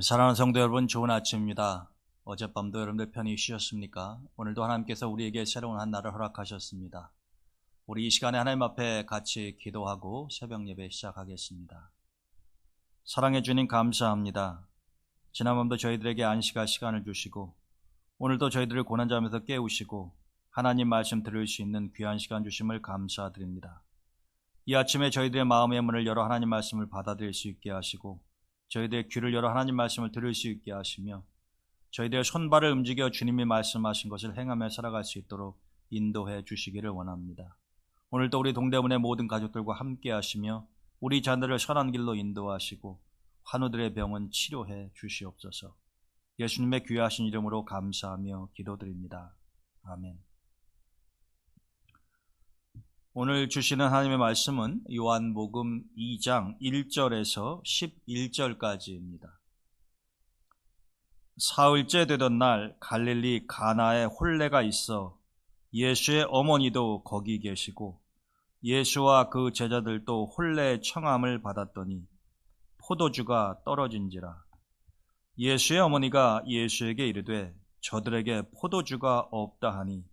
사랑하는 성도 여러분, 좋은 아침입니다. 어젯밤도 여러분들 편히 쉬셨습니까? 오늘도 하나님께서 우리에게 새로운 한 날을 허락하셨습니다. 우리 이 시간에 하나님 앞에 같이 기도하고 새벽 예배 시작하겠습니다. 사랑해 주님 감사합니다. 지난밤도 저희들에게 안식할 시간을 주시고 오늘도 저희들을 고난잠에서 깨우시고 하나님 말씀 들을 수 있는 귀한 시간 주심을 감사드립니다. 이 아침에 저희들의 마음의 문을 열어 하나님 말씀을 받아들일 수 있게 하시고 저희들의 귀를 열어 하나님 말씀을 들을 수 있게 하시며 저희들의 손발을 움직여 주님이 말씀하신 것을 행하며 살아갈 수 있도록 인도해 주시기를 원합니다. 오늘도 우리 동대문의 모든 가족들과 함께 하시며 우리 자녀를 선한 길로 인도하시고 환우들의 병은 치료해 주시옵소서. 예수님의 귀하신 이름으로 감사하며 기도드립니다. 아멘. 오늘 주시는 하나님의 말씀은 요한복음 2장 1절에서 11절까지입니다. 사흘째 되던 날 갈릴리 가나에 혼례가 있어 예수의 어머니도 거기 계시고 예수와 그 제자들도 혼례의 청함을 받았더니 포도주가 떨어진지라. 예수의 어머니가 예수에게 이르되 저들에게 포도주가 없다 하니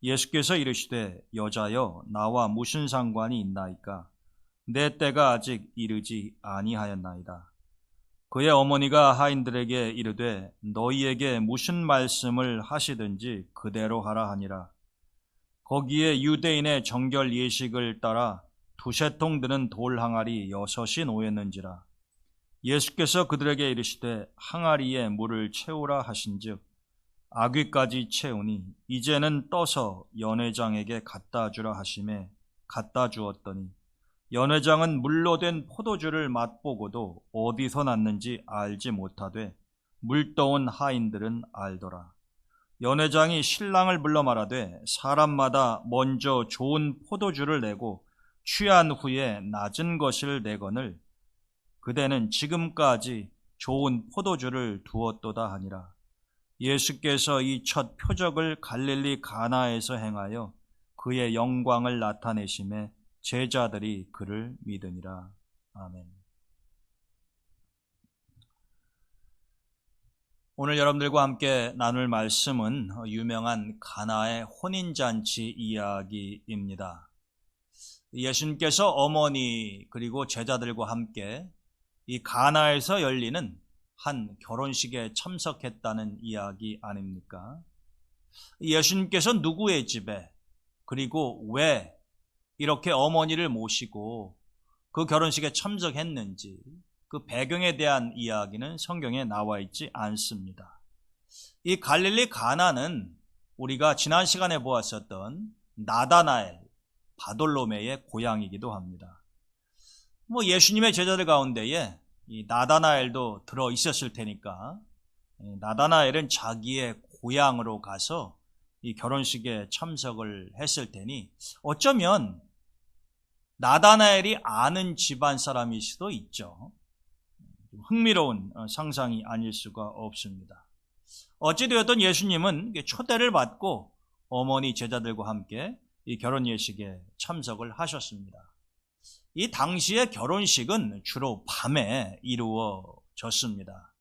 예수께서 이르시되 여자여 나와 무슨 상관이 있나이까? 내 때가 아직 이르지 아니하였나이다. 그의 어머니가 하인들에게 이르되 너희에게 무슨 말씀을 하시든지 그대로 하라 하니라. 거기에 유대인의 정결 예식을 따라 두세 통 드는 돌 항아리 6이 놓였는지라. 예수께서 그들에게 이르시되 항아리에 물을 채우라 하신즉 아귀까지 채우니 이제는 떠서 연회장에게 갖다 주라 하시매 갖다 주었더니 연회장은 물로 된 포도주를 맛보고도 어디서 났는지 알지 못하되 물떠온 하인들은 알더라. 연회장이 신랑을 불러 말하되 사람마다 먼저 좋은 포도주를 내고 취한 후에 낮은 것을 내거늘 그대는 지금까지 좋은 포도주를 두었도다 하니라. 예수께서 이 첫 표적을 갈릴리 가나에서 행하여 그의 영광을 나타내심에 제자들이 그를 믿으니라. 아멘. 오늘 여러분들과 함께 나눌 말씀은 유명한 가나의 혼인잔치 이야기입니다. 예수님께서 어머니 그리고 제자들과 함께 이 가나에서 열리는 한 결혼식에 참석했다는 이야기 아닙니까? 예수님께서 누구의 집에 그리고 왜 이렇게 어머니를 모시고 그 결혼식에 참석했는지 그 배경에 대한 이야기는 성경에 나와 있지 않습니다. 이 갈릴리 가나는 우리가 지난 시간에 보았었던 나다나엘, 바돌로메의 고향이기도 합니다. 예수님의 제자들 가운데에 이 나다나엘도 들어 있었을 테니까 나다나엘은 자기의 고향으로 가서 이 결혼식에 참석을 했을 테니 어쩌면 나다나엘이 아는 집안 사람일 수도 있죠. 흥미로운 상상이 아닐 수가 없습니다. 어찌되었든 예수님은 초대를 받고 어머니 제자들과 함께 이 결혼 예식에 참석을 하셨습니다. 이 당시의 결혼식은 주로 밤에 이루어졌습니다.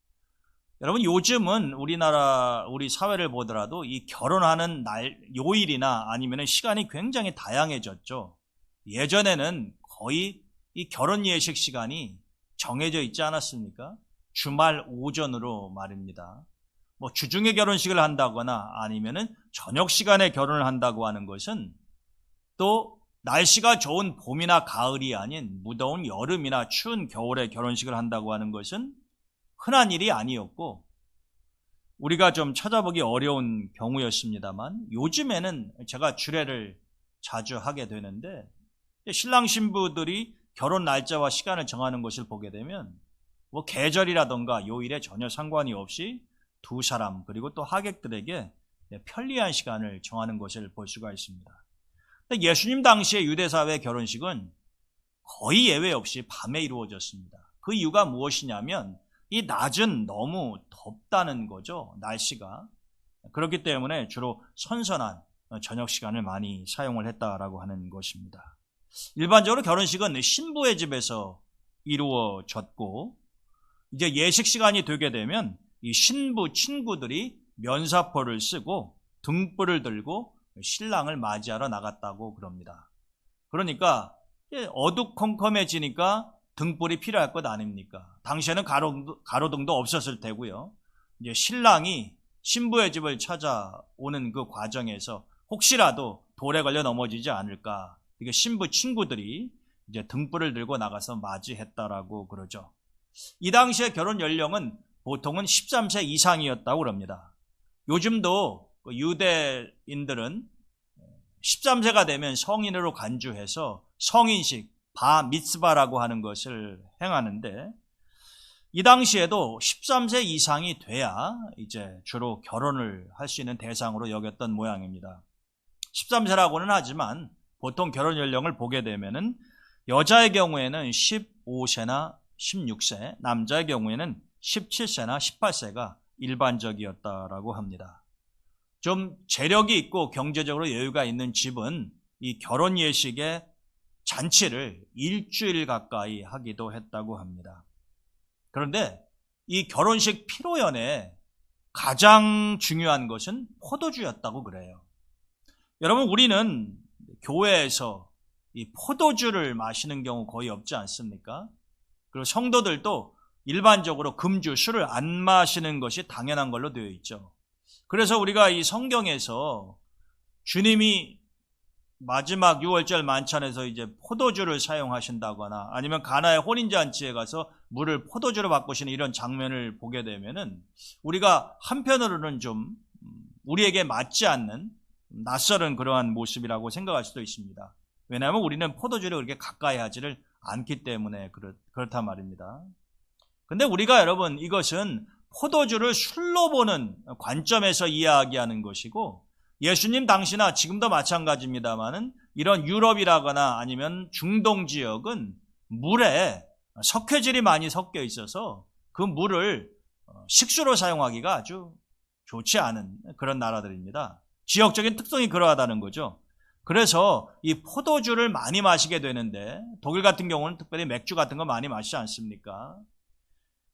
여러분, 요즘은 우리 사회를 보더라도 이 결혼하는 날, 요일이나 아니면 시간이 굉장히 다양해졌죠. 예전에는 거의 이 결혼 예식 시간이 정해져 있지 않았습니까? 주말 오전으로 말입니다. 주중에 결혼식을 한다거나 아니면은 저녁 시간에 결혼을 한다고 하는 것은 또 날씨가 좋은 봄이나 가을이 아닌 무더운 여름이나 추운 겨울에 결혼식을 한다고 하는 것은 흔한 일이 아니었고 우리가 좀 찾아보기 어려운 경우였습니다만 요즘에는 제가 주례를 자주 하게 되는데 신랑 신부들이 결혼 날짜와 시간을 정하는 것을 보게 되면 계절이라던가 요일에 전혀 상관이 없이 두 사람 그리고 또 하객들에게 편리한 시간을 정하는 것을 볼 수가 있습니다. 예수님 당시의 유대사회 결혼식은 거의 예외 없이 밤에 이루어졌습니다. 그 이유가 무엇이냐면 이 낮은 너무 덥다는 거죠. 날씨가. 그렇기 때문에 주로 선선한 저녁 시간을 많이 사용을 했다라고 하는 것입니다. 일반적으로 결혼식은 신부의 집에서 이루어졌고 이제 예식 시간이 되게 되면 이 신부 친구들이 면사포를 쓰고 등불을 들고 신랑을 맞이하러 나갔다고 그럽니다. 그러니까 어두컴컴해지니까 등불이 필요할 것 아닙니까? 당시에는 가로등도 없었을 테고요. 이제 신랑이 신부의 집을 찾아오는 그 과정에서 혹시라도 돌에 걸려 넘어지지 않을까, 이게 신부 친구들이 이제 등불을 들고 나가서 맞이했다라고 그러죠. 이 당시의 결혼 연령은 보통은 13세 이상이었다고 그럽니다. 요즘도 유대인들은 13세가 되면 성인으로 간주해서 성인식, 바 미츠바라고 하는 것을 행하는데, 이 당시에도 13세 이상이 돼야 이제 주로 결혼을 할 수 있는 대상으로 여겼던 모양입니다. 13세라고는 하지만 보통 결혼 연령을 보게 되면은 여자의 경우에는 15세나 16세, 남자의 경우에는 17세나 18세가 일반적이었다라고 합니다. 좀 재력이 있고 경제적으로 여유가 있는 집은 이 결혼 예식의 잔치를 일주일 가까이 하기도 했다고 합니다. 그런데 이 결혼식 피로연에 가장 중요한 것은 포도주였다고 그래요. 여러분, 우리는 교회에서 이 포도주를 마시는 경우 거의 없지 않습니까? 그리고 성도들도 일반적으로 금주, 술을 안 마시는 것이 당연한 걸로 되어 있죠. 그래서 우리가 이 성경에서 주님이 마지막 6월절 만찬에서 이제 포도주를 사용하신다거나 아니면 가나의 혼인잔치에 가서 물을 포도주로 바꾸시는 이런 장면을 보게 되면은 우리가 한편으로는 좀 우리에게 맞지 않는 낯설은 그러한 모습이라고 생각할 수도 있습니다. 왜냐하면 우리는 포도주를 그렇게 가까이 하지를 않기 때문에 그렇단 말입니다. 근데 우리가 여러분, 이것은 포도주를 술로 보는 관점에서 이야기하는 것이고, 예수님 당시나 지금도 마찬가지입니다만은 이런 유럽이라거나 아니면 중동 지역은 물에 석회질이 많이 섞여 있어서 그 물을 식수로 사용하기가 아주 좋지 않은 그런 나라들입니다. 지역적인 특성이 그러하다는 거죠. 그래서 이 포도주를 많이 마시게 되는데, 독일 같은 경우는 특별히 맥주 같은 거 많이 마시지 않습니까?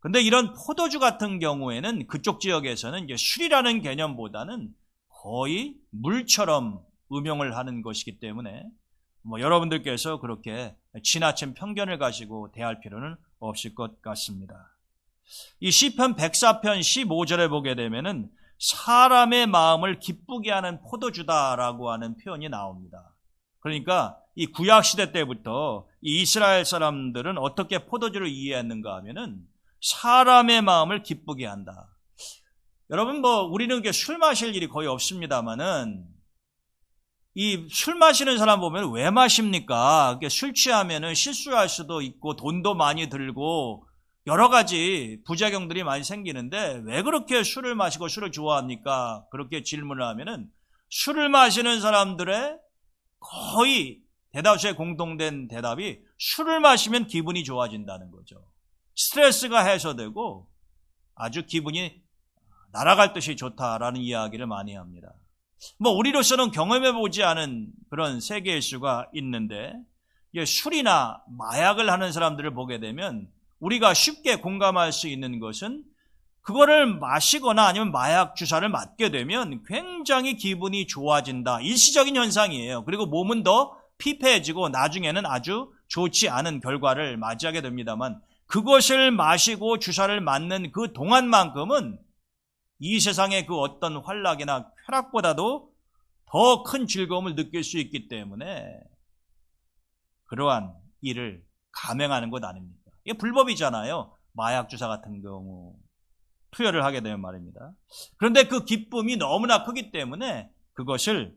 근데 이런 포도주 같은 경우에는 그쪽 지역에서는 이제 술이라는 개념보다는 거의 물처럼 음용을 하는 것이기 때문에 여러분들께서 그렇게 지나친 편견을 가지고 대할 필요는 없을 것 같습니다. 이 시편 104편 15절에 보게 되면은 사람의 마음을 기쁘게 하는 포도주다라고 하는 표현이 나옵니다. 그러니까 이 구약 시대 때부터 이 이스라엘 사람들은 어떻게 포도주를 이해했는가 하면은 사람의 마음을 기쁘게 한다. 여러분, 우리는 술 마실 일이 거의 없습니다만은 이 술 마시는 사람 보면 왜 마십니까? 술 취하면은 실수할 수도 있고 돈도 많이 들고 여러 가지 부작용들이 많이 생기는데 왜 그렇게 술을 마시고 술을 좋아합니까? 그렇게 질문을 하면은 술을 마시는 사람들의 거의 대다수의 공통된 대답이 술을 마시면 기분이 좋아진다는 거죠. 스트레스가 해소되고 아주 기분이 날아갈 듯이 좋다라는 이야기를 많이 합니다. 우리로서는 경험해보지 않은 그런 세계의 수가 있는데, 술이나 마약을 하는 사람들을 보게 되면 우리가 쉽게 공감할 수 있는 것은 그거를 마시거나 아니면 마약 주사를 맞게 되면 굉장히 기분이 좋아진다. 일시적인 현상이에요. 그리고 몸은 더 피폐해지고 나중에는 아주 좋지 않은 결과를 맞이하게 됩니다만, 그것을 마시고 주사를 맞는 그 동안만큼은 이 세상의 그 어떤 환락이나 쾌락보다도 더 큰 즐거움을 느낄 수 있기 때문에 그러한 일을 감행하는 것 아닙니까? 이게 불법이잖아요. 마약 주사 같은 경우 투여를 하게 되면 말입니다. 그런데 그 기쁨이 너무나 크기 때문에 그것을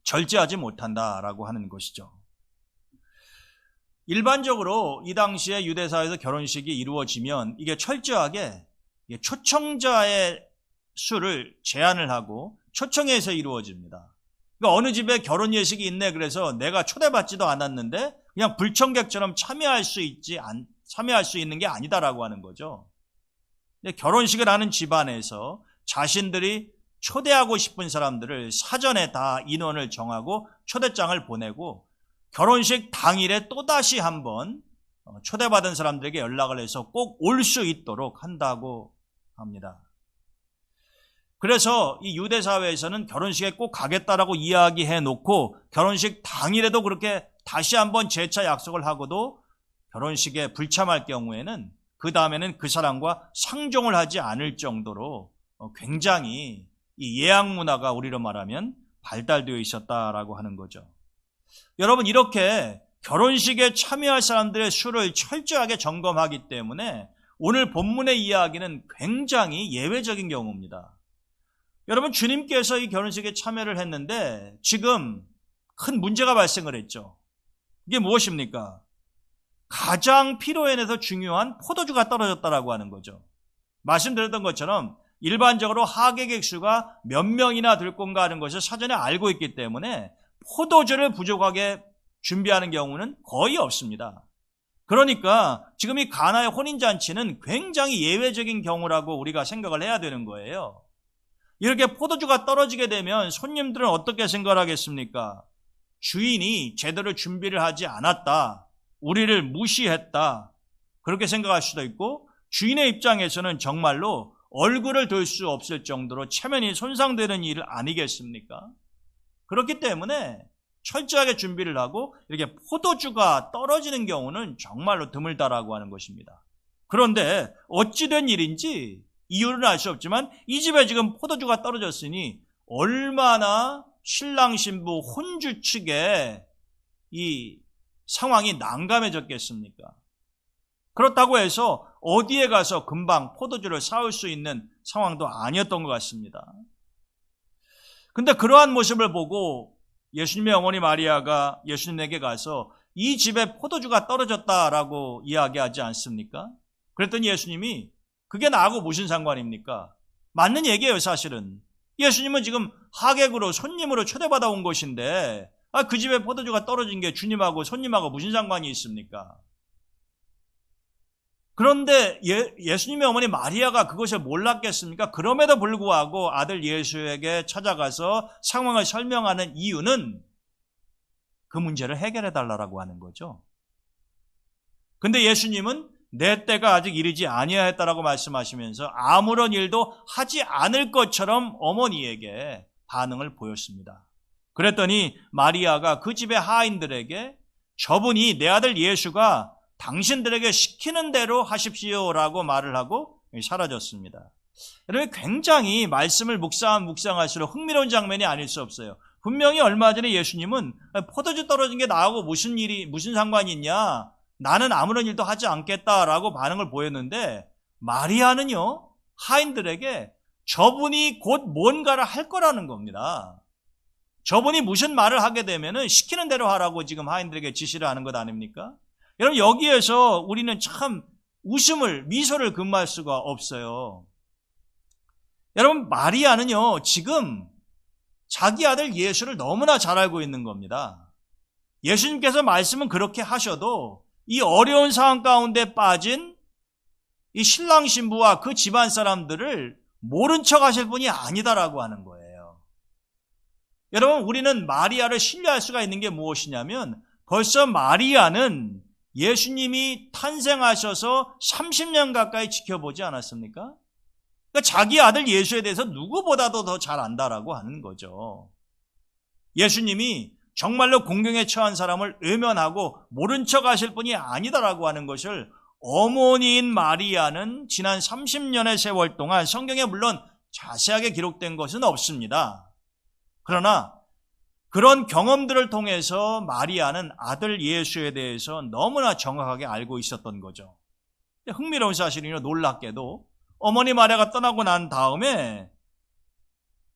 절제하지 못한다라고 하는 것이죠. 일반적으로 이 당시에 유대사회에서 결혼식이 이루어지면 이게 철저하게 초청자의 수를 제한을 하고 초청해서 이루어집니다. 그러니까 어느 집에 결혼 예식이 있네 그래서 내가 초대받지도 않았는데 그냥 불청객처럼 참여할 수 있는 게 아니다라고 하는 거죠. 결혼식을 하는 집안에서 자신들이 초대하고 싶은 사람들을 사전에 다 인원을 정하고 초대장을 보내고 결혼식 당일에 또다시 한번 초대받은 사람들에게 연락을 해서 꼭 올 수 있도록 한다고 합니다. 그래서 이 유대 사회에서는 결혼식에 꼭 가겠다라고 이야기해 놓고 결혼식 당일에도 그렇게 다시 한번 재차 약속을 하고도 결혼식에 불참할 경우에는 그 다음에는 그 사람과 상종을 하지 않을 정도로 굉장히 이 예약 문화가 우리로 말하면 발달되어 있었다라고 하는 거죠. 여러분, 이렇게 결혼식에 참여할 사람들의 수를 철저하게 점검하기 때문에 오늘 본문의 이야기는 굉장히 예외적인 경우입니다. 여러분, 주님께서 이 결혼식에 참여를 했는데 지금 큰 문제가 발생을 했죠. 이게 무엇입니까? 가장 필요해내서 중요한 포도주가 떨어졌다라고 하는 거죠. 말씀드렸던 것처럼 일반적으로 하객객 수가 몇 명이나 될 건가 하는 것을 사전에 알고 있기 때문에 포도주를 부족하게 준비하는 경우는 거의 없습니다. 그러니까 지금 이 가나의 혼인잔치는 굉장히 예외적인 경우라고 우리가 생각을 해야 되는 거예요. 이렇게 포도주가 떨어지게 되면 손님들은 어떻게 생각하겠습니까? 주인이 제대로 준비를 하지 않았다, 우리를 무시했다, 그렇게 생각할 수도 있고, 주인의 입장에서는 정말로 얼굴을 들 수 없을 정도로 체면이 손상되는 일 아니겠습니까? 그렇기 때문에 철저하게 준비를 하고 이렇게 포도주가 떨어지는 경우는 정말로 드물다라고 하는 것입니다. 그런데 어찌된 일인지 이유는 알 수 없지만 이 집에 지금 포도주가 떨어졌으니 얼마나 신랑 신부 혼주 측에 이 상황이 난감해졌겠습니까? 그렇다고 해서 어디에 가서 금방 포도주를 사올 수 있는 상황도 아니었던 것 같습니다. 근데 그러한 모습을 보고 예수님의 어머니 마리아가 예수님에게 가서 이 집에 포도주가 떨어졌다라고 이야기하지 않습니까? 그랬더니 예수님이 그게 나하고 무슨 상관입니까? 맞는 얘기예요, 사실은. 예수님은 지금 하객으로 손님으로 초대받아 온 것인데 그 집에 포도주가 떨어진 게 주님하고 손님하고 무슨 상관이 있습니까? 그런데 예수님의 어머니 마리아가 그것을 몰랐겠습니까? 그럼에도 불구하고 아들 예수에게 찾아가서 상황을 설명하는 이유는 그 문제를 해결해 달라고 하는 거죠. 근데 예수님은 내 때가 아직 이르지 아니하였다라고 말씀하시면서 아무런 일도 하지 않을 것처럼 어머니에게 반응을 보였습니다. 그랬더니 마리아가 그 집의 하인들에게 저분이 내 아들 예수가 당신들에게 시키는 대로 하십시오라고 말을 하고 사라졌습니다. 여러분, 굉장히 말씀을 묵상할수록 흥미로운 장면이 아닐 수 없어요. 분명히 얼마 전에 예수님은 포도주 떨어진 게 나하고 무슨 상관이 있냐, 나는 아무런 일도 하지 않겠다라고 반응을 보였는데 마리아는요, 하인들에게 저분이 곧 뭔가를 할 거라는 겁니다. 저분이 무슨 말을 하게 되면은 시키는 대로 하라고 지금 하인들에게 지시를 하는 것 아닙니까? 여러분, 여기에서 우리는 참 미소를 금할 수가 없어요. 여러분, 마리아는요, 지금 자기 아들 예수를 너무나 잘 알고 있는 겁니다. 예수님께서 말씀은 그렇게 하셔도 이 어려운 상황 가운데 빠진 이 신랑 신부와 그 집안 사람들을 모른 척 하실 분이 아니다라고 하는 거예요. 여러분, 우리는 마리아를 신뢰할 수가 있는 게 무엇이냐면 벌써 마리아는 예수님이 탄생하셔서 30년 가까이 지켜보지 않았습니까? 그러니까 자기 아들 예수에 대해서 누구보다도 더 잘 안다라고 하는 거죠. 예수님이 정말로 공경에 처한 사람을 외면하고 모른 척 하실 분이 아니다라고 하는 것을 어머니인 마리아는 지난 30년의 세월 동안 성경에 물론 자세하게 기록된 것은 없습니다. 그러나 그런 경험들을 통해서 마리아는 아들 예수에 대해서 너무나 정확하게 알고 있었던 거죠. 흥미로운 사실이요, 놀랍게도 어머니 마리아가 떠나고 난 다음에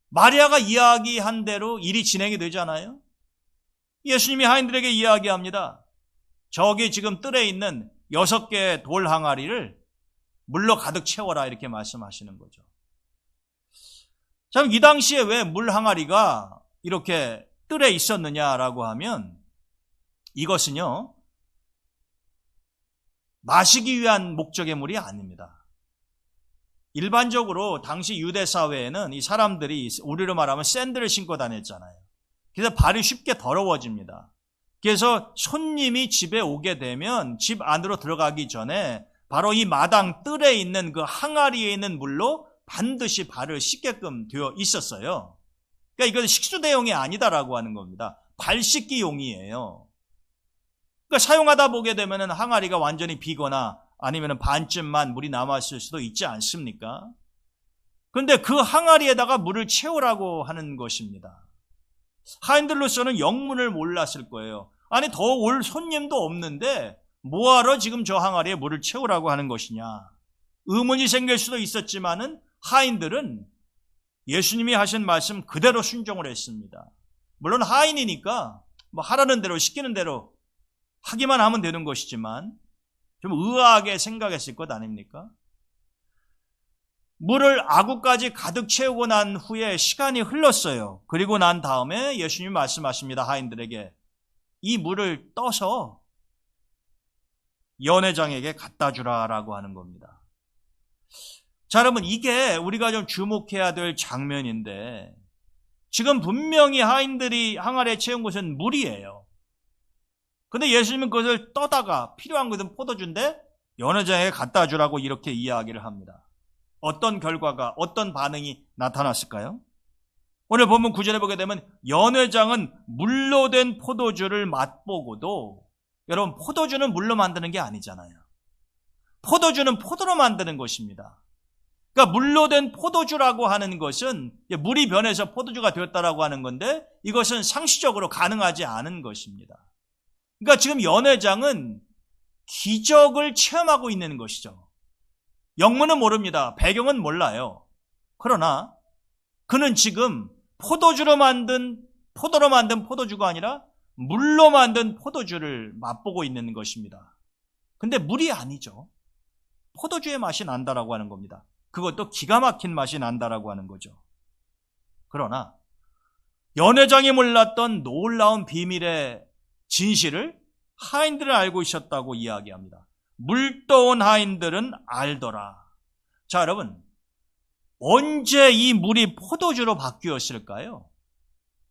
마리아가 이야기한 대로 일이 진행이 되잖아요. 예수님이 하인들에게 이야기합니다. 저기 지금 뜰에 있는 6개의 돌 항아리를 물로 가득 채워라, 이렇게 말씀하시는 거죠. 참, 이 당시에 왜 물 항아리가 이렇게 뜰에 있었느냐라고 하면 이것은요, 마시기 위한 목적의 물이 아닙니다. 일반적으로 당시 유대 사회에는 이 사람들이 우리로 말하면 샌들을 신고 다녔잖아요. 그래서 발이 쉽게 더러워집니다. 그래서 손님이 집에 오게 되면 집 안으로 들어가기 전에 바로 이 마당 뜰에 있는 그 항아리에 있는 물로 반드시 발을 씻게끔 되어 있었어요. 그러니까 이것은 식수 대용이 아니다라고 하는 겁니다. 발 씻기용이에요. 그러니까 사용하다 보게 되면 항아리가 완전히 비거나 아니면 반쯤만 물이 남았을 수도 있지 않습니까? 그런데 그 항아리에다가 물을 채우라고 하는 것입니다. 하인들로서는 영문을 몰랐을 거예요. 아니, 더 올 손님도 없는데 뭐하러 지금 저 항아리에 물을 채우라고 하는 것이냐. 의문이 생길 수도 있었지만은 하인들은 예수님이 하신 말씀 그대로 순종을 했습니다. 물론 하인이니까 뭐 하라는 대로 시키는 대로 하기만 하면 되는 것이지만 좀 의아하게 생각했을 것 아닙니까? 물을 아구까지 가득 채우고 난 후에 시간이 흘렀어요. 그리고 난 다음에 예수님이 말씀하십니다. 하인들에게 이 물을 떠서 연회장에게 갖다 주라라고 하는 겁니다. 자, 여러분, 이게 우리가 좀 주목해야 될 장면인데 지금 분명히 하인들이 항아리에 채운 것은 물이에요. 근데 예수님은 그것을 떠다가 필요한 것은 포도주인데 연회장에게 갖다 주라고 이렇게 이야기를 합니다. 어떤 결과가, 어떤 반응이 나타났을까요? 오늘 본문 9절에 보게 되면 연회장은 물로 된 포도주를 맛보고도, 여러분, 포도주는 물로 만드는 게 아니잖아요. 포도주는 포도로 만드는 것입니다. 그러니까 물로 된 포도주라고 하는 것은 물이 변해서 포도주가 되었다라고 하는 건데 이것은 상식적으로 가능하지 않은 것입니다. 그러니까 지금 연회장은 기적을 체험하고 있는 것이죠. 영문은 모릅니다. 배경은 몰라요. 그러나 그는 지금 포도로 만든 포도주가 아니라 물로 만든 포도주를 맛보고 있는 것입니다. 근데 물이 아니죠. 포도주의 맛이 난다라고 하는 겁니다. 그것도 기가 막힌 맛이 난다라고 하는 거죠. 그러나 연회장이 몰랐던 놀라운 비밀의 진실을 하인들은 알고 있었다고 이야기합니다. 물 떠온 하인들은 알더라. 자, 여러분, 언제 이 물이 포도주로 바뀌었을까요?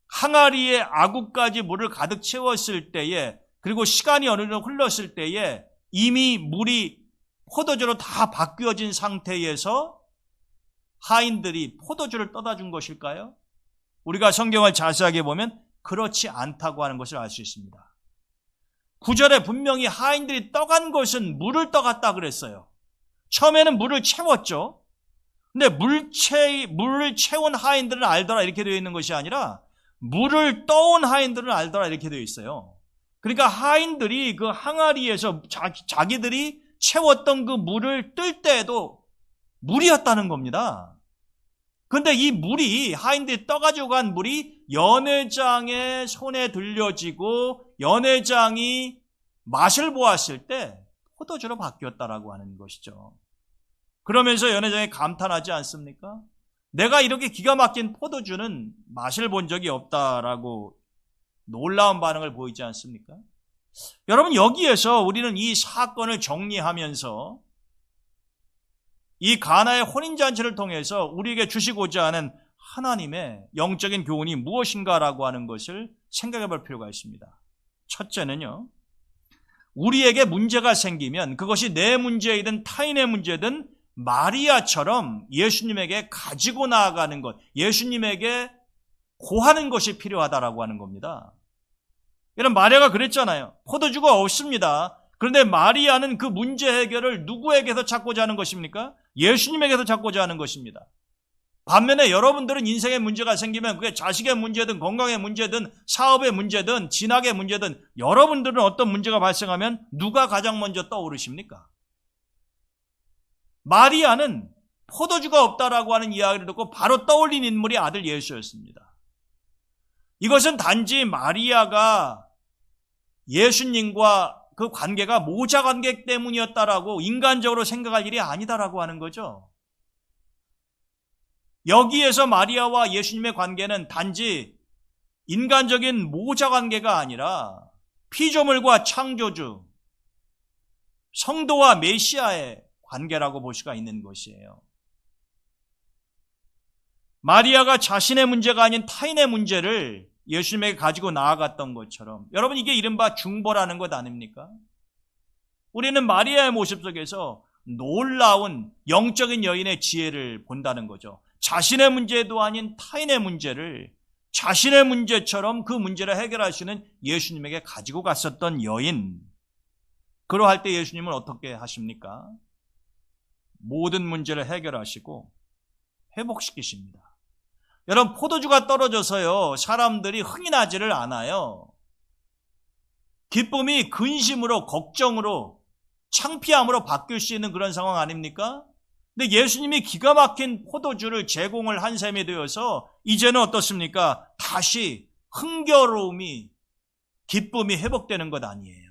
항아리에 아구까지 물을 가득 채웠을 때에, 그리고 시간이 어느 정도 흘렀을 때에 이미 물이 포도주로 다 바뀌어진 상태에서 하인들이 포도주를 떠다 준 것일까요? 우리가 성경을 자세하게 보면 그렇지 않다고 하는 것을 알 수 있습니다. 9절에 분명히 하인들이 떠간 것은 물을 떠갔다 그랬어요. 처음에는 물을 채웠죠. 근데 물을 채운 하인들은 알더라 이렇게 되어 있는 것이 아니라 물을 떠온 하인들은 알더라 이렇게 되어 있어요. 그러니까 하인들이 그 항아리에서 자기들이 채웠던 그 물을 뜰 때에도 물이었다는 겁니다. 그런데 이 물이, 하인들이 떠가지고 간 물이 연회장의 손에 들려지고 연회장이 맛을 보았을 때 포도주로 바뀌었다라고 하는 것이죠. 그러면서 연회장이 감탄하지 않습니까? 내가 이렇게 기가 막힌 포도주는 맛을 본 적이 없다라고 놀라운 반응을 보이지 않습니까? 여러분, 여기에서 우리는 이 사건을 정리하면서 이 가나의 혼인잔치를 통해서 우리에게 주시고자 하는 하나님의 영적인 교훈이 무엇인가라고 하는 것을 생각해 볼 필요가 있습니다. 첫째는요, 우리에게 문제가 생기면 그것이 내 문제이든 타인의 문제든 마리아처럼 예수님에게 가지고 나아가는 것, 예수님에게 고하는 것이 필요하다라고 하는 겁니다. 여러분, 마리아가 그랬잖아요. 포도주가 없습니다. 그런데 마리아는 그 문제 해결을 누구에게서 찾고자 하는 것입니까? 예수님에게서 찾고자 하는 것입니다. 반면에 여러분들은 인생에 문제가 생기면 그게 자식의 문제든 건강의 문제든 사업의 문제든 진학의 문제든 여러분들은 어떤 문제가 발생하면 누가 가장 먼저 떠오르십니까? 마리아는 포도주가 없다라고 하는 이야기를 듣고 바로 떠올린 인물이 아들 예수였습니다. 이것은 단지 마리아가 예수님과 그 관계가 모자 관계 때문이었다라고 인간적으로 생각할 일이 아니다라고 하는 거죠. 여기에서 마리아와 예수님의 관계는 단지 인간적인 모자 관계가 아니라 피조물과 창조주, 성도와 메시아의 관계라고 볼 수가 있는 것이에요. 마리아가 자신의 문제가 아닌 타인의 문제를 예수님에게 가지고 나아갔던 것처럼, 여러분, 이게 이른바 중보라는 것 아닙니까? 우리는 마리아의 모습 속에서 놀라운 영적인 여인의 지혜를 본다는 거죠. 자신의 문제도 아닌 타인의 문제를 자신의 문제처럼 그 문제를 해결하시는 예수님에게 가지고 갔었던 여인. 그러할 때 예수님은 어떻게 하십니까? 모든 문제를 해결하시고 회복시키십니다. 여러분, 포도주가 떨어져서요, 사람들이 흥이 나지를 않아요. 기쁨이 근심으로, 걱정으로, 창피함으로 바뀔 수 있는 그런 상황 아닙니까? 근데 예수님이 기가 막힌 포도주를 제공을 한 셈이 되어서 이제는 어떻습니까? 다시 흥겨로움이, 기쁨이 회복되는 것 아니에요.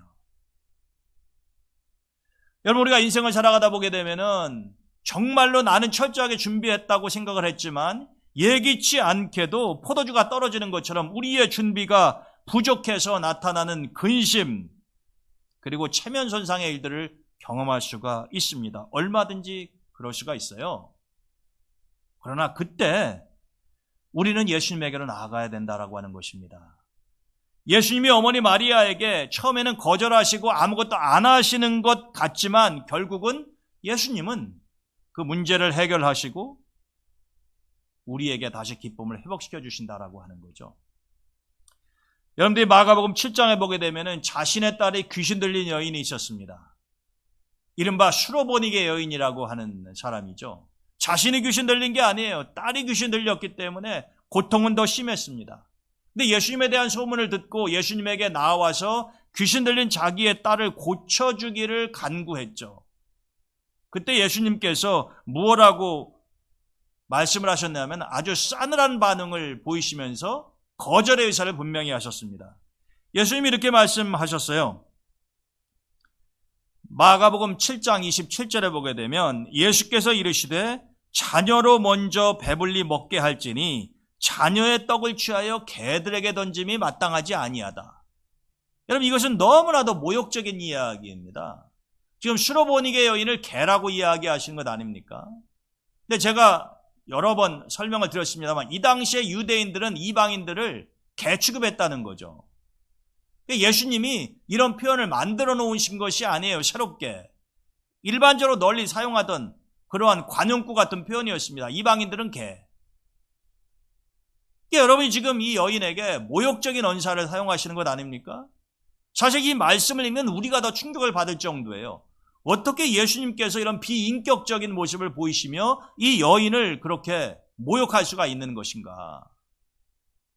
여러분, 우리가 인생을 살아가다 보게 되면은 정말로 나는 철저하게 준비했다고 생각을 했지만 예기치 않게도 포도주가 떨어지는 것처럼 우리의 준비가 부족해서 나타나는 근심, 그리고 체면 손상의 일들을 경험할 수가 있습니다. 얼마든지 그럴 수가 있어요. 그러나 그때 우리는 예수님에게로 나아가야 된다라고 하는 것입니다. 예수님이 어머니 마리아에게 처음에는 거절하시고 아무것도 안 하시는 것 같지만 결국은 예수님은 그 문제를 해결하시고 우리에게 다시 기쁨을 회복시켜 주신다라고 하는 거죠. 여러분들이 마가복음 7장에 보게 되면 자신의 딸이 귀신 들린 여인이 있었습니다. 이른바 수로보니게 여인이라고 하는 사람이죠. 자신이 귀신 들린 게 아니에요. 딸이 귀신 들렸기 때문에 고통은 더 심했습니다. 근데 예수님에 대한 소문을 듣고 예수님에게 나와서 귀신 들린 자기의 딸을 고쳐주기를 간구했죠. 그때 예수님께서 무엇라고 말씀을 하셨냐면 아주 싸늘한 반응을 보이시면서 거절의 의사를 분명히 하셨습니다. 예수님이 이렇게 말씀하셨어요. 마가복음 7장 27절에 보게 되면 예수께서 이르시되 자녀로 먼저 배불리 먹게 할지니 자녀의 떡을 취하여 개들에게 던짐이 마땅하지 아니하다. 여러분, 이것은 너무나도 모욕적인 이야기입니다. 지금 수로보니게 여인을 개라고 이야기하시는 것 아닙니까? 근데 제가 여러 번 설명을 드렸습니다만 이 당시에 유대인들은 이방인들을 개 취급했다는 거죠. 예수님이 이런 표현을 만들어 놓으신 것이 아니에요. 새롭게 일반적으로 널리 사용하던 그러한 관용구 같은 표현이었습니다. 이방인들은 개. 여러분이 지금 이 여인에게 모욕적인 언사를 사용하시는 것 아닙니까? 사실 이 말씀을 읽는 우리가 더 충격을 받을 정도예요. 어떻게 예수님께서 이런 비인격적인 모습을 보이시며 이 여인을 그렇게 모욕할 수가 있는 것인가?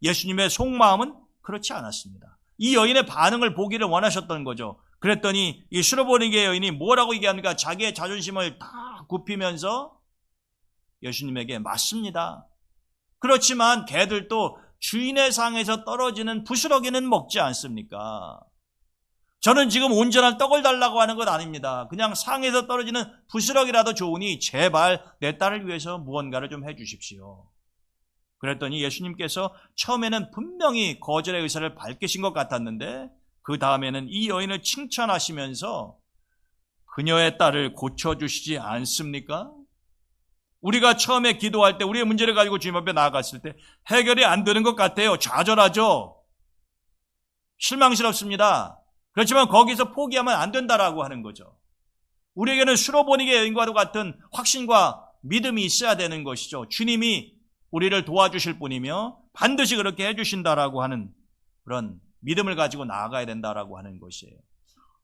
예수님의 속마음은 그렇지 않았습니다. 이 여인의 반응을 보기를 원하셨던 거죠. 그랬더니 이 수로보니게 여인이 뭐라고 얘기합니까? 자기의 자존심을 다 굽히면서 예수님에게 맞습니다. 그렇지만 개들도 주인의 상에서 떨어지는 부스러기는 먹지 않습니까? 저는 지금 온전한 떡을 달라고 하는 것 아닙니다. 그냥 상에서 떨어지는 부스러기라도 좋으니 제발 내 딸을 위해서 무언가를 좀 해주십시오. 그랬더니 예수님께서 처음에는 분명히 거절의 의사를 밝히신 것 같았는데 그 다음에는 이 여인을 칭찬하시면서 그녀의 딸을 고쳐주시지 않습니까? 우리가 처음에 기도할 때 우리의 문제를 가지고 주님 앞에 나아갔을 때 해결이 안 되는 것 같아요. 좌절하죠. 실망스럽습니다. 그렇지만 거기서 포기하면 안 된다라고 하는 거죠. 우리에게는 수로보니게 여인과도 같은 확신과 믿음이 있어야 되는 것이죠. 주님이 우리를 도와주실 분이며 반드시 그렇게 해주신다라고 하는 그런 믿음을 가지고 나아가야 된다라고 하는 것이에요.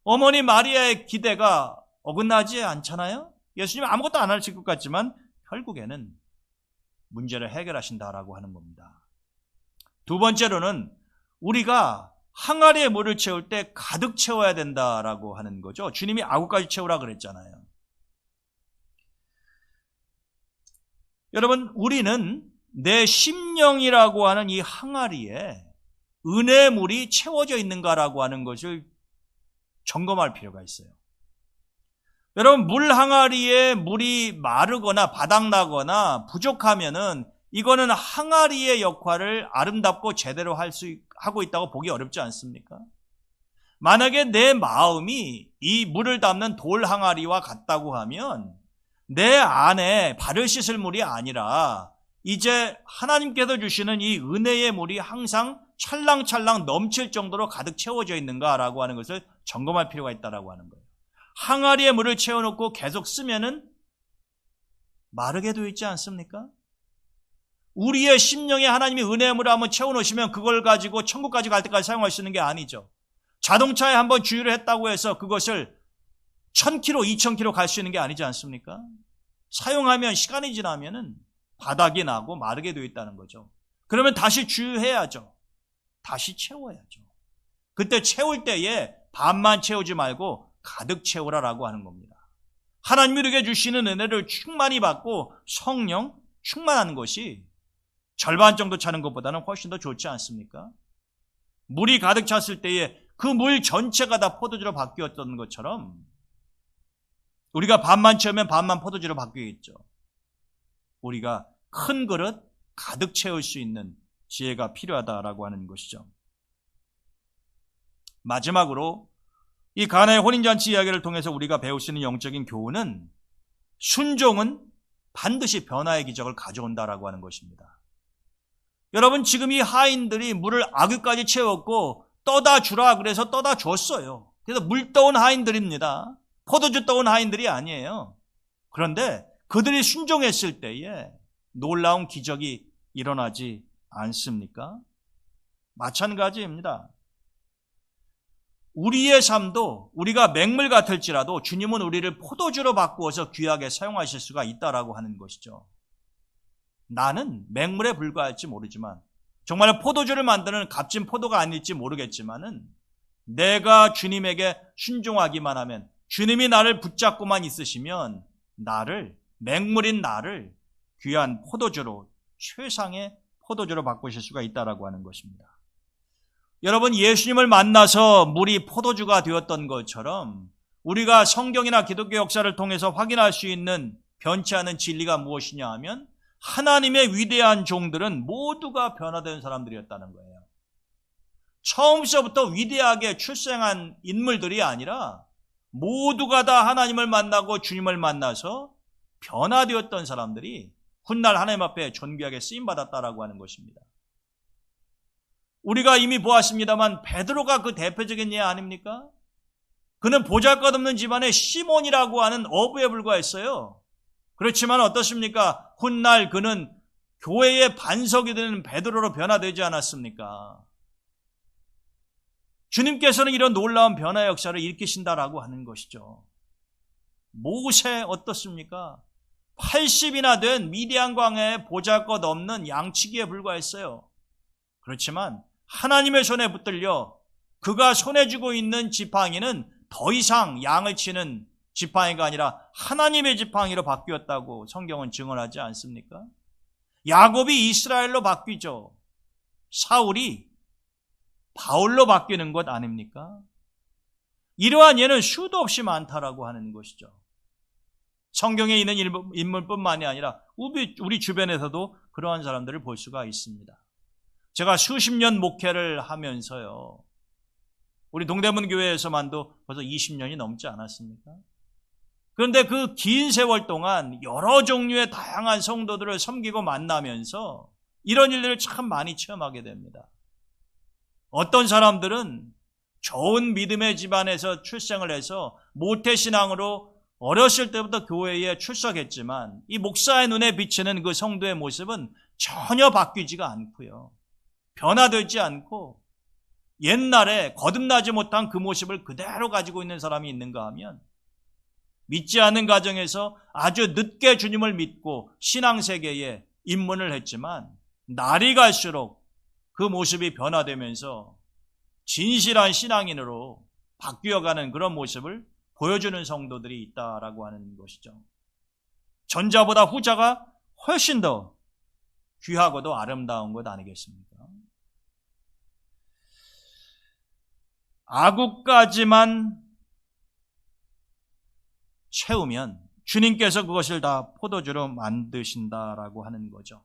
어머니 마리아의 기대가 어긋나지 않잖아요. 예수님 아무것도 안 하실 것 같지만 결국에는 문제를 해결하신다라고 하는 겁니다. 두 번째로는 우리가 항아리에 물을 채울 때 가득 채워야 된다라고 하는 거죠. 주님이 아구까지 채우라 그랬잖아요. 여러분, 우리는 내 심령이라고 하는 이 항아리에 은혜의 물이 채워져 있는가라고 하는 것을 점검할 필요가 있어요. 여러분, 물 항아리에 물이 마르거나 바닥나거나 부족하면은 이거는 항아리의 역할을 아름답고 제대로 하고 있다고 보기 어렵지 않습니까? 만약에 내 마음이 이 물을 담는 돌 항아리와 같다고 하면 내 안에 발을 씻을 물이 아니라 이제 하나님께서 주시는 이 은혜의 물이 항상 찰랑찰랑 넘칠 정도로 가득 채워져 있는가라고 하는 것을 점검할 필요가 있다라고 하는 거예요. 항아리에 물을 채워놓고 계속 쓰면은 마르게 되어 있지 않습니까? 우리의 심령에 하나님이 은혜의 물을 한번 채워놓으시면 그걸 가지고 천국까지 갈 때까지 사용할 수 있는 게 아니죠. 자동차에 한번 주유를 했다고 해서 그것을 1000km, 2000km 갈 수 있는 게 아니지 않습니까? 사용하면 시간이 지나면은 바닥이 나고 마르게 되어 있다는 거죠. 그러면 다시 주유해야죠. 다시 채워야죠. 그때 채울 때에 반만 채우지 말고 가득 채우라라고 하는 겁니다. 하나님이 우리에게 주시는 은혜를 충만히 받고 성령 충만하는 것이 절반 정도 차는 것보다는 훨씬 더 좋지 않습니까? 물이 가득 찼을 때에 그 물 전체가 다 포도주로 바뀌었던 것처럼 우리가 반만 채우면 반만 포도주로 바뀌겠죠. 우리가 큰 그릇 가득 채울 수 있는 지혜가 필요하다라고 하는 것이죠. 마지막으로 이 가나의 혼인잔치 이야기를 통해서 우리가 배울 수 있는 영적인 교훈은 순종은 반드시 변화의 기적을 가져온다라고 하는 것입니다. 여러분, 지금 이 하인들이 물을 아귀까지 채웠고 떠다 주라 그래서 떠다 줬어요. 그래서 물 떠온 하인들입니다. 포도주 떠온 하인들이 아니에요. 그런데 그들이 순종했을 때에 놀라운 기적이 일어나지 않습니까? 마찬가지입니다. 우리의 삶도 우리가 맹물 같을지라도 주님은 우리를 포도주로 바꾸어서 귀하게 사용하실 수가 있다라고 하는 것이죠. 나는 맹물에 불과할지 모르지만 정말 포도주를 만드는 값진 포도가 아닐지 모르겠지만은 내가 주님에게 순종하기만 하면, 주님이 나를 붙잡고만 있으시면 맹물인 나를 귀한 포도주로, 최상의 포도주로 바꾸실 수가 있다라고 하는 것입니다. 여러분, 예수님을 만나서 물이 포도주가 되었던 것처럼 우리가 성경이나 기독교 역사를 통해서 확인할 수 있는 변치 않은 진리가 무엇이냐 하면 하나님의 위대한 종들은 모두가 변화된 사람들이었다는 거예요. 처음서부터 위대하게 출생한 인물들이 아니라 모두가 다 하나님을 만나고 주님을 만나서 변화되었던 사람들이 훗날 하나님 앞에 존귀하게 쓰임받았다라고 하는 것입니다. 우리가 이미 보았습니다만 베드로가 그 대표적인 예 아닙니까? 그는 보잘것없는 집안의 시몬이라고 하는 어부에 불과했어요. 그렇지만 어떻습니까? 훗날 그는 교회의 반석이 되는 베드로로 변화되지 않았습니까? 주님께서는 이런 놀라운 변화 역사를 일으키신다라고 하는 것이죠. 모세 어떻습니까? 80이나 된 미디안 광야에 보잘것없는 양치기에 불과했어요. 그렇지만 하나님의 손에 붙들려 그가 손에 쥐고 있는 지팡이는 더 이상 양을 치는 지팡이가 아니라 하나님의 지팡이로 바뀌었다고 성경은 증언하지 않습니까? 야곱이 이스라엘로 바뀌죠. 사울이 바울로 바뀌는 것 아닙니까? 이러한 예는 수도 없이 많다라고 하는 것이죠. 성경에 있는 인물뿐만이 아니라 우리 주변에서도 그러한 사람들을 볼 수가 있습니다. 제가 수십 년 목회를 하면서요, 우리 동대문 교회에서만도 벌써 20년이 넘지 않았습니까? 그런데 그 긴 세월 동안 여러 종류의 다양한 성도들을 섬기고 만나면서 이런 일들을 참 많이 체험하게 됩니다. 어떤 사람들은 좋은 믿음의 집안에서 출생을 해서 모태신앙으로 어렸을 때부터 교회에 출석했지만 이 목사의 눈에 비치는 그 성도의 모습은 전혀 바뀌지가 않고요, 변화되지 않고 옛날에 거듭나지 못한 그 모습을 그대로 가지고 있는 사람이 있는가 하면 믿지 않는 가정에서 아주 늦게 주님을 믿고 신앙세계에 입문을 했지만 날이 갈수록 그 모습이 변화되면서 진실한 신앙인으로 바뀌어가는 그런 모습을 보여주는 성도들이 있다라고 하는 것이죠. 전자보다 후자가 훨씬 더 귀하고도 아름다운 것 아니겠습니까? 아구까지만 채우면 주님께서 그것을 다 포도주로 만드신다라고 하는 거죠.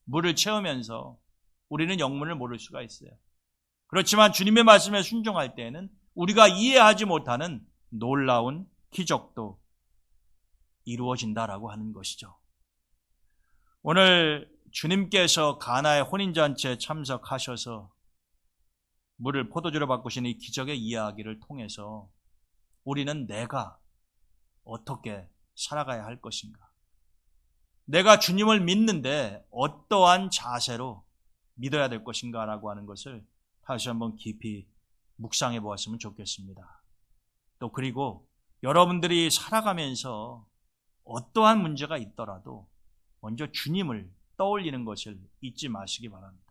물을 채우면서 우리는 영문을 모를 수가 있어요. 그렇지만 주님의 말씀에 순종할 때에는 우리가 이해하지 못하는 놀라운 기적도 이루어진다라고 하는 것이죠. 오늘 주님께서 가나의 혼인잔치에 참석하셔서 물을 포도주로 바꾸신 이 기적의 이야기를 통해서 우리는 내가 어떻게 살아가야 할 것인가, 내가 주님을 믿는데 어떠한 자세로 믿어야 될 것인가 라고 하는 것을 다시 한번 깊이 묵상해 보았으면 좋겠습니다. 또 그리고 여러분들이 살아가면서 어떠한 문제가 있더라도 먼저 주님을 떠올리는 것을 잊지 마시기 바랍니다.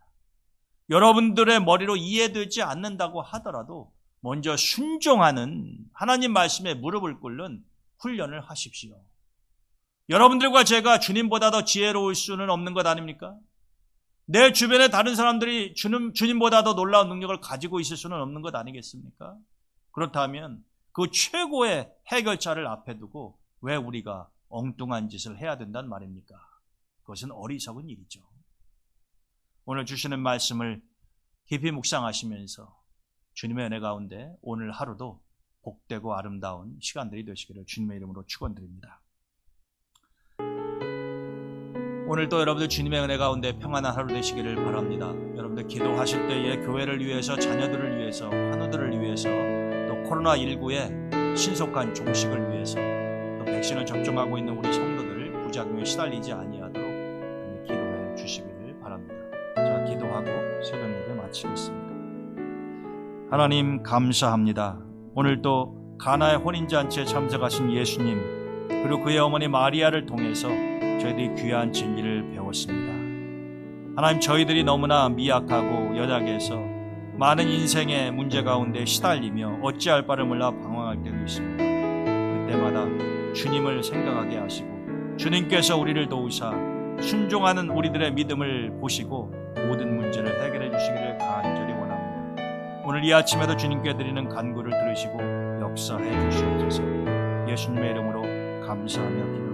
여러분들의 머리로 이해되지 않는다고 하더라도 먼저 순종하는 하나님 말씀에 무릎을 꿇는 훈련을 하십시오. 여러분들과 제가 주님보다 더 지혜로울 수는 없는 것 아닙니까? 내 주변에 다른 사람들이 주님보다 더 놀라운 능력을 가지고 있을 수는 없는 것 아니겠습니까? 그렇다면 그 최고의 해결자를 앞에 두고 왜 우리가 엉뚱한 짓을 해야 된단 말입니까? 그것은 어리석은 일이죠. 오늘 주시는 말씀을 깊이 묵상하시면서 주님의 은혜 가운데 오늘 하루도 복되고 아름다운 시간들이 되시기를 주님의 이름으로 축원드립니다. 오늘도 여러분들 주님의 은혜 가운데 평안한 하루 되시기를 바랍니다. 여러분들 기도하실 때에 교회를 위해서, 자녀들을 위해서, 환우들을 위해서, 또 코로나19의 신속한 종식을 위해서, 또 백신을 접종하고 있는 우리 성도들을 부작용에 시달리지 아니하도록 기도해 주시기를 바랍니다. 자, 기도하고 새벽 예배 마치겠습니다. 하나님 감사합니다. 오늘도 가나의 혼인잔치에 참석하신 예수님, 그리고 그의 어머니 마리아를 통해서 저희들이 귀한 진리를 배웠습니다. 하나님, 저희들이 너무나 미약하고 연약해서 많은 인생의 문제 가운데 시달리며 어찌할 바를 몰라 방황할 때도 있습니다. 그때마다 주님을 생각하게 하시고 주님께서 우리를 도우사 순종하는 우리들의 믿음을 보시고 모든 문제를 해결해 주시기를 간절히 원합니다. 오늘 이 아침에도 주님께 드리는 간구를 들으시고 역사해 주시옵소서. 예수님의 이름으로 감사하며 기도합니다.